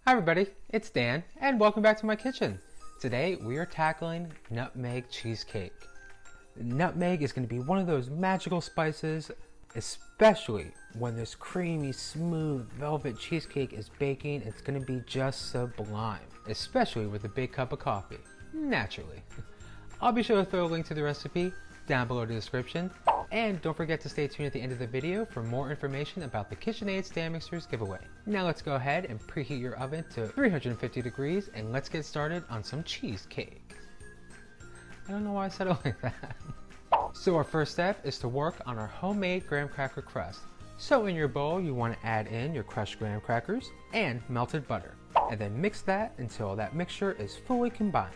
Hi everybody, it's Dan and welcome back to my kitchen. Today we are tackling nutmeg cheesecake. Nutmeg is going to be one of those magical spices, especially when this creamy, smooth, velvet cheesecake is baking. It's going to be just sublime, especially with a big cup of coffee, naturally. I'll be sure to throw a link to the recipe down below the description, and don't forget to stay tuned at the end of the video for more information about the KitchenAid stand mixers giveaway. Now let's go ahead and preheat your oven to 350 degrees and let's get started on some cheesecake. I don't know why I said it like that. So our first step is to work on our homemade graham cracker crust. So in your bowl you want to add in your crushed graham crackers and melted butter, and then mix that until that mixture is fully combined.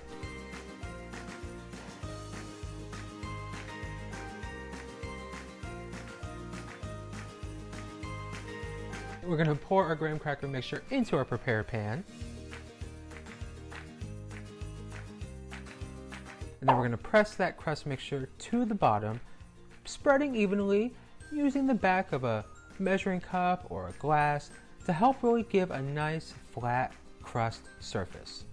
We're going to pour our graham cracker mixture into our prepared pan. And then we're going to press that crust mixture to the bottom, spreading evenly using the back of a measuring cup or a glass to help really give a nice flat crust surface.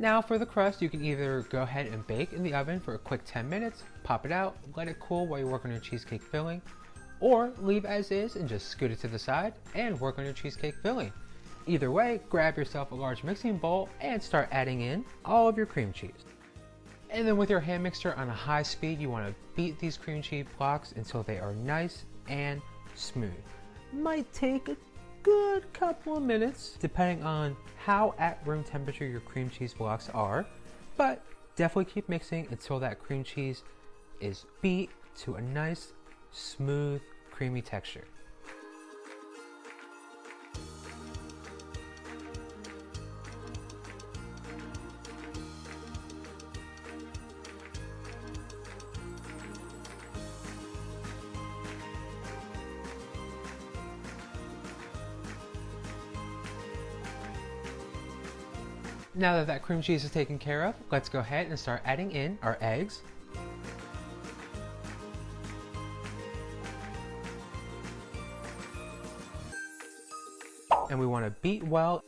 Now for the crust, you can either go ahead and bake in the oven for a quick 10 minutes, pop it out, let it cool while you work on your cheesecake filling, or leave as is and just scoot it to the side and work on your cheesecake filling. Either way, grab yourself a large mixing bowl and start adding in all of your cream cheese. And then with your hand mixer on a high speed, you want to beat these cream cheese blocks until they are nice and smooth. Might take a good couple of minutes depending on how at room temperature your cream cheese blocks are, but definitely keep mixing until that cream cheese is beat to a nice smooth creamy texture. Now that cream cheese is taken care of, let's go ahead and start adding in our eggs. And we want to beat well.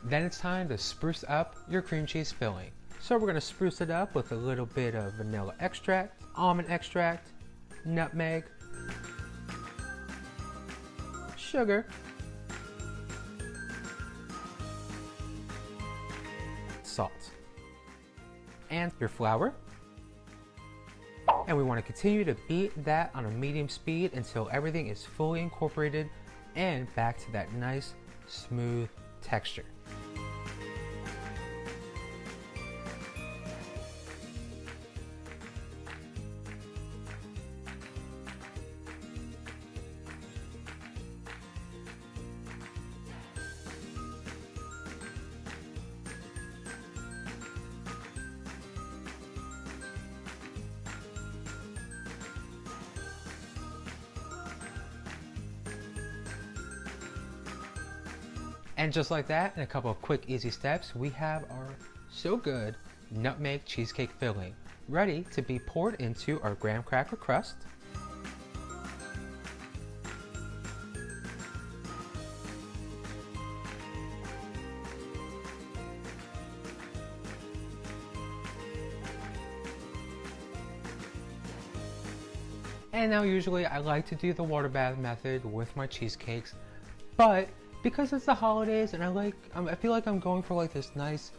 Then it's time to spruce up your cream cheese filling. So we're going to spruce it up with a little bit of vanilla extract, almond extract, nutmeg, sugar, salt, and your flour. And we want to continue to beat that on a medium speed until everything is fully incorporated and back to that nice smooth texture. And just like that, in a couple of quick easy steps, we have our so good nutmeg cheesecake filling ready to be poured into our graham cracker crust. And now usually I like to do the water bath method with my cheesecakes, but because it's the holidays and I feel like I'm going for like this nice,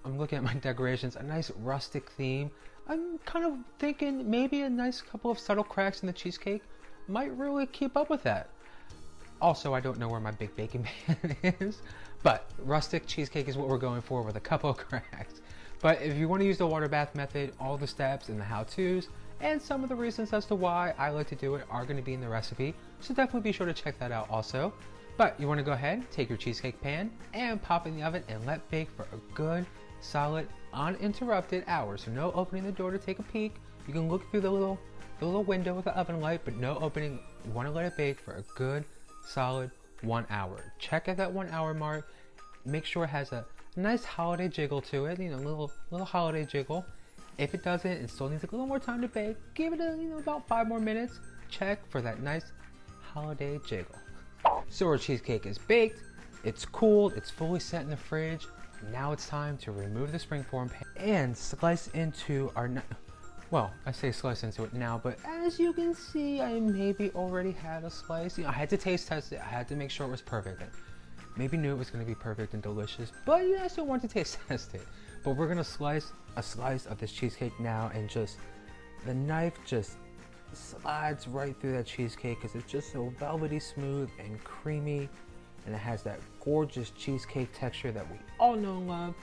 I'm looking at my decorations, a nice rustic theme. I'm kind of thinking maybe a nice couple of subtle cracks in the cheesecake might really keep up with that. Also, I don't know where my big baking pan is, but rustic cheesecake is what we're going for with a couple of cracks. But if you want to use the water bath method, all the steps and the how-tos and some of the reasons as to why I like to do it are going to be in the recipe, so definitely be sure to check that out also. But you want to go ahead, take your cheesecake pan and pop it in the oven and let bake for a good, solid, uninterrupted hour. So no opening the door to take a peek. You can look through the little window with the oven light, but no opening. You want to let it bake for a good, solid 1 hour. Check at that 1 hour mark. Make sure it has a nice holiday jiggle to it, little holiday jiggle. If it doesn't, it still needs a little more time to bake. Give it about 5 more minutes. Check for that nice holiday jiggle. So our cheesecake is baked, it's cooled, it's fully set in the fridge. Now it's time to remove the springform pan and slice into our, well, I say slice into it now, but as you can see, I maybe already had a slice. I had to taste test it. I had to make sure it was perfect. I maybe knew it was going to be perfect and delicious, but I still want to taste test it. But we're going to slice a slice of this cheesecake now, and just the knife just slides right through that cheesecake because it's just so velvety smooth and creamy, and it has that gorgeous cheesecake texture that we all know and love,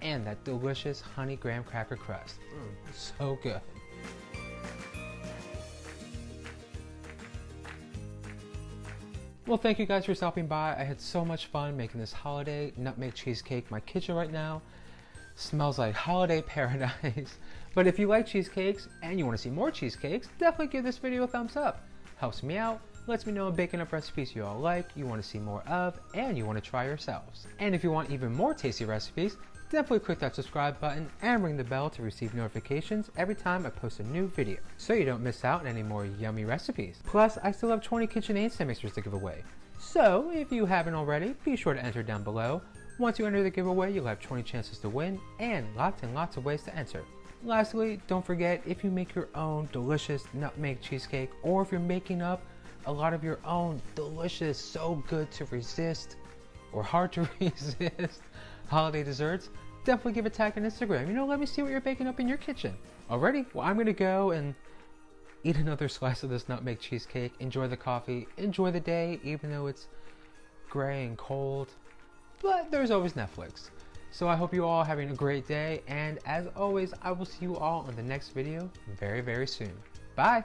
and that delicious honey graham cracker crust. So good. Well, thank you guys for stopping by. I had so much fun making this holiday nutmeg cheesecake. My kitchen right now smells like holiday paradise. But if you like cheesecakes and you want to see more cheesecakes, definitely give this video a thumbs up. Helps me out, lets me know I'm baking up recipes you all like, you want to see more of, and you want to try yourselves. And if you want even more tasty recipes, definitely click that subscribe button and ring the bell to receive notifications every time I post a new video, so you don't miss out on any more yummy recipes. Plus, I still have 20 KitchenAid stand mixers to give away. So if you haven't already, be sure to enter down below. Once you enter the giveaway, you'll have 20 chances to win and lots of ways to enter. Lastly, don't forget, if you make your own delicious nutmeg cheesecake, or if you're making up a lot of your own delicious, so good to resist, or hard to resist holiday desserts, definitely give a tag on Instagram. Let me see what you're baking up in your kitchen. Alrighty, well, I'm gonna go and eat another slice of this nutmeg cheesecake, enjoy the coffee, enjoy the day, even though it's gray and cold, but there's always Netflix. So I hope you all are having a great day, and as always, I will see you all in the next video very soon. Bye!